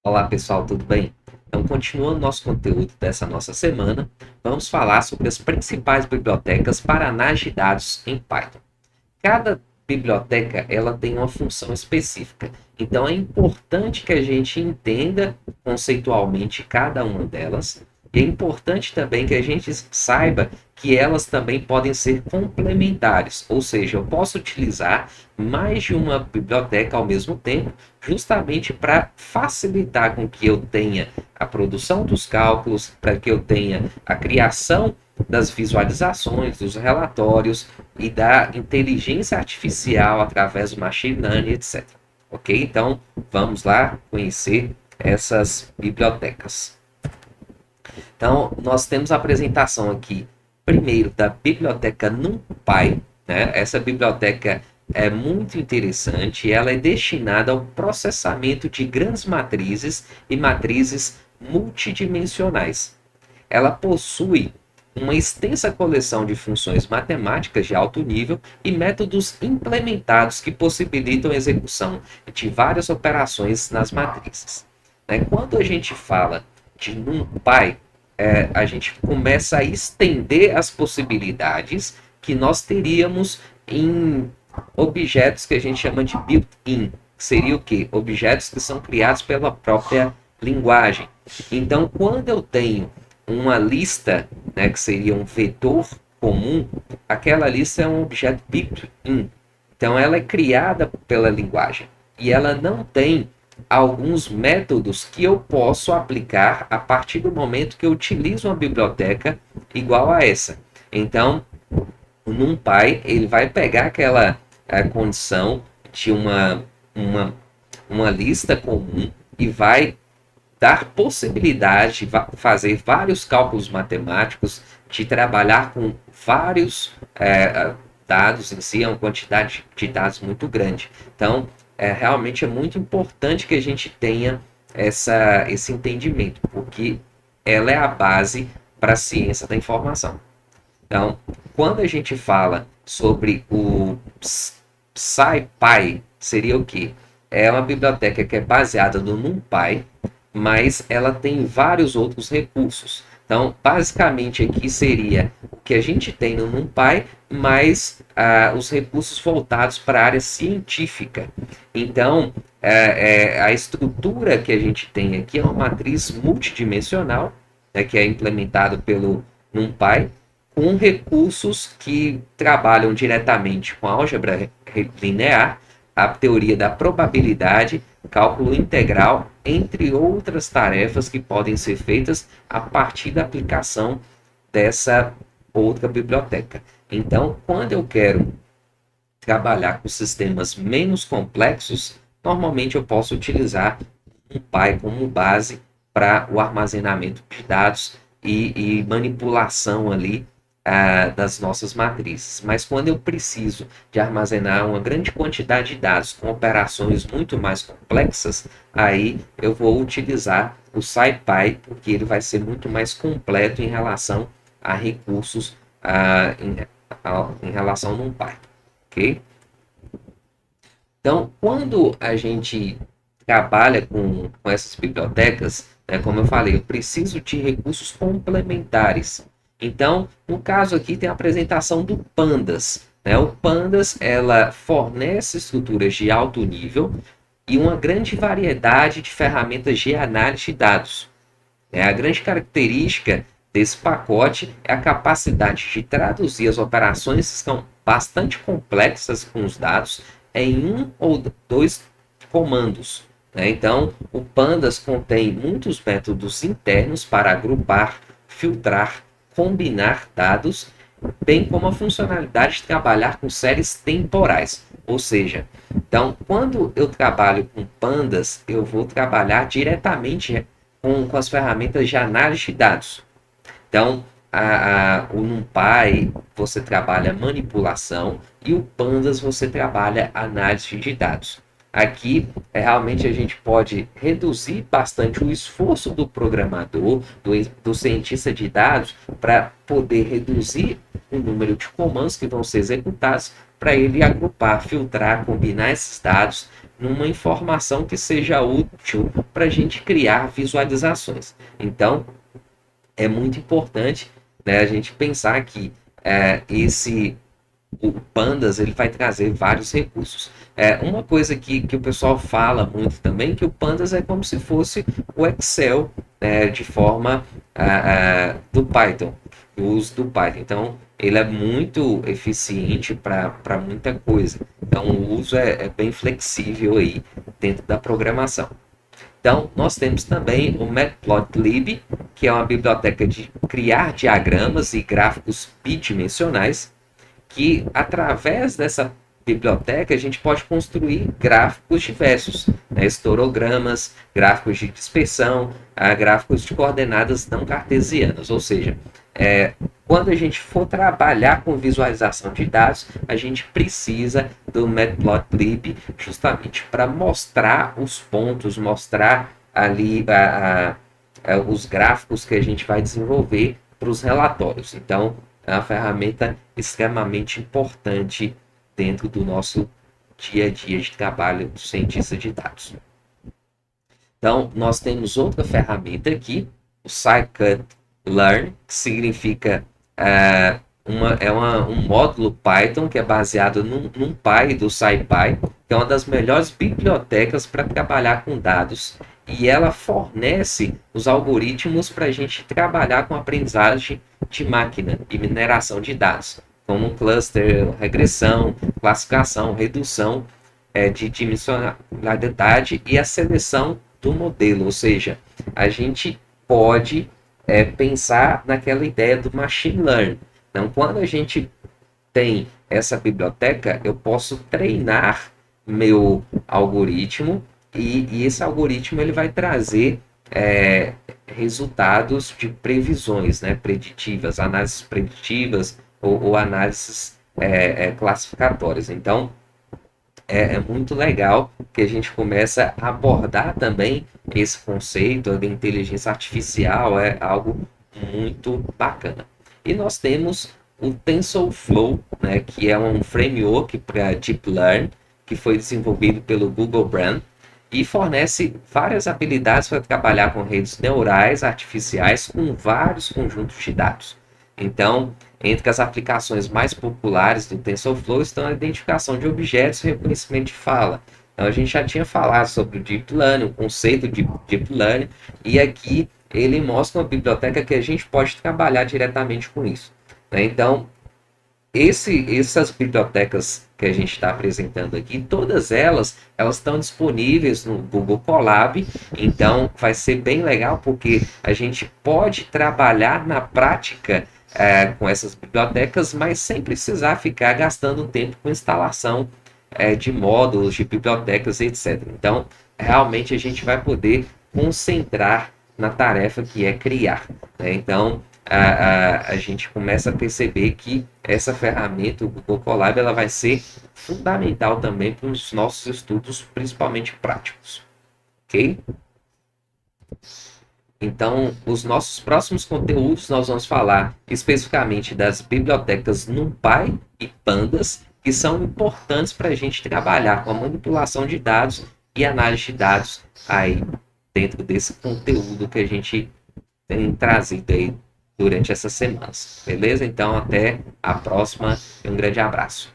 Olá pessoal, tudo bem? Então, continuando nosso conteúdo dessa nossa semana, vamos falar sobre as principais bibliotecas para análise de dados em Python. Cada biblioteca ela tem uma função específica, então é importante que a gente entenda conceitualmente cada uma delas. E é importante também que a gente saiba que elas também podem ser complementares, ou seja, eu posso utilizar mais de uma biblioteca ao mesmo tempo, justamente para facilitar com que eu tenha a produção dos cálculos, para que eu tenha a criação das visualizações, dos relatórios e da inteligência artificial através do machine learning, etc. Ok? Então, vamos lá conhecer essas bibliotecas. Então, nós temos a apresentação aqui, primeiro, da biblioteca NumPy, né? Essa biblioteca é muito interessante, ela é destinada ao processamento de grandes matrizes e matrizes multidimensionais. Ela possui uma extensa coleção de funções matemáticas de alto nível e métodos implementados que possibilitam a execução de várias operações nas matrizes. Quando a gente fala de NumPy, a gente começa a estender as possibilidades que nós teríamos em objetos que a gente chama de built-in. Seria o quê? Objetos que são criados pela própria linguagem. Então, quando eu tenho uma lista, né, que seria um vetor comum, aquela lista é um objeto built-in. Então, ela é criada pela linguagem e ela não tem alguns métodos que eu posso aplicar a partir do momento que eu utilizo uma biblioteca igual a essa. Então, o NumPy ele vai pegar aquela condição de uma lista comum e vai dar possibilidade de fazer vários cálculos matemáticos, de trabalhar com vários dados em si, é uma quantidade de dados muito grande. Então, realmente é muito importante que a gente tenha esse entendimento, porque ela é a base para a ciência da informação. Então, quando a gente fala sobre o SciPy, seria o quê? É uma biblioteca que é baseada no NumPy, mas ela tem vários outros recursos. Então, basicamente aqui seria o que a gente tem no NumPy, mais os recursos voltados para a área científica. Então, a estrutura que a gente tem aqui é uma matriz multidimensional, né, que é implementado pelo NumPy, com recursos que trabalham diretamente com a álgebra linear, a teoria da probabilidade, cálculo integral, entre outras tarefas que podem ser feitas a partir da aplicação dessa outra biblioteca. Então, quando eu quero trabalhar com sistemas menos complexos, normalmente eu posso utilizar um Py como base para o armazenamento de dados e manipulação ali das nossas matrizes. Mas quando eu preciso de armazenar uma grande quantidade de dados com operações muito mais complexas, aí eu vou utilizar o SciPy, porque ele vai ser muito mais completo em relação a recursos em relação ao NumPy. Ok? Então, quando a gente trabalha com essas bibliotecas, né, como eu falei, eu preciso de recursos complementares. Então, no caso aqui tem a apresentação do Pandas. Né? O Pandas ela fornece estruturas de alto nível e uma grande variedade de ferramentas de análise de dados. A grande característica desse pacote é a capacidade de traduzir as operações que são bastante complexas com os dados em um ou dois comandos. Então, o Pandas contém muitos métodos internos para agrupar, filtrar, combinar dados, bem como a funcionalidade de trabalhar com séries temporais. Ou seja, então, quando eu trabalho com Pandas, eu vou trabalhar diretamente com as ferramentas de análise de dados. Então, o NumPy você trabalha manipulação e o Pandas você trabalha análise de dados. Aqui, realmente a gente pode reduzir bastante o esforço do programador, do cientista de dados, para poder reduzir o número de comandos que vão ser executados, para ele agrupar, filtrar, combinar esses dados numa informação que seja útil para a gente criar visualizações. Então, é muito importante, né, a gente pensar que o Pandas ele vai trazer vários recursos. Uma coisa que o pessoal fala muito também, que o Pandas é como se fosse o Excel, né, de forma do Python, o uso do Python. Então, ele é muito eficiente para muita coisa. Então, o uso é bem flexível aí dentro da programação. Então, nós temos também o Matplotlib, que é uma biblioteca de criar diagramas e gráficos bidimensionais, que através dessa biblioteca a gente pode construir gráficos diversos, né? Histogramas, gráficos de dispersão, gráficos de coordenadas não cartesianas, ou seja, quando a gente for trabalhar com visualização de dados, a gente precisa do Matplotlib justamente para mostrar os pontos, mostrar ali os gráficos que a gente vai desenvolver para os relatórios. Então, é uma ferramenta extremamente importante dentro do nosso dia a dia de trabalho do cientista de dados. Então, nós temos outra ferramenta aqui, o scikit-learn, que significa um módulo Python que é baseado num NumPy do SciPy, que é uma das melhores bibliotecas para trabalhar com dados, e ela fornece os algoritmos para a gente trabalhar com aprendizagem de máquina e mineração de dados, como cluster, regressão, classificação, redução de dimensionalidade e a seleção do modelo, ou seja, a gente pode pensar naquela ideia do machine learning. Então, quando a gente tem essa biblioteca, eu posso treinar meu algoritmo e esse algoritmo ele vai trazer resultados de previsões, né, preditivas, análises preditivas ou análises classificatórias. Então, é muito legal que a gente começa a abordar também esse conceito de inteligência artificial, é algo muito bacana. E nós temos o TensorFlow, né, que é um framework para Deep Learning, que foi desenvolvido pelo Google Brain, e fornece várias habilidades para trabalhar com redes neurais artificiais com vários conjuntos de dados. Então, entre as aplicações mais populares do TensorFlow estão a identificação de objetos e reconhecimento de fala. Então, a gente já tinha falado sobre o Deep Learning, o conceito de Deep Learning, e aqui ele mostra uma biblioteca que a gente pode trabalhar diretamente com isso, né? Então, essas bibliotecas que a gente está apresentando aqui, todas elas estão disponíveis no Google Colab, então vai ser bem legal porque a gente pode trabalhar na prática com essas bibliotecas, mas sem precisar ficar gastando tempo com instalação de módulos, de bibliotecas, etc. Então, realmente a gente vai poder concentrar na tarefa que é criar, né? Então, a gente começa a perceber que essa ferramenta, o Google Colab, ela vai ser fundamental também para os nossos estudos, principalmente práticos. Ok? Então, os nossos próximos conteúdos, nós vamos falar especificamente das bibliotecas NumPy e Pandas, que são importantes para a gente trabalhar com a manipulação de dados e análise de dados aí dentro desse conteúdo que a gente tem trazido aí durante essas semanas. Beleza? Então, até a próxima e um grande abraço.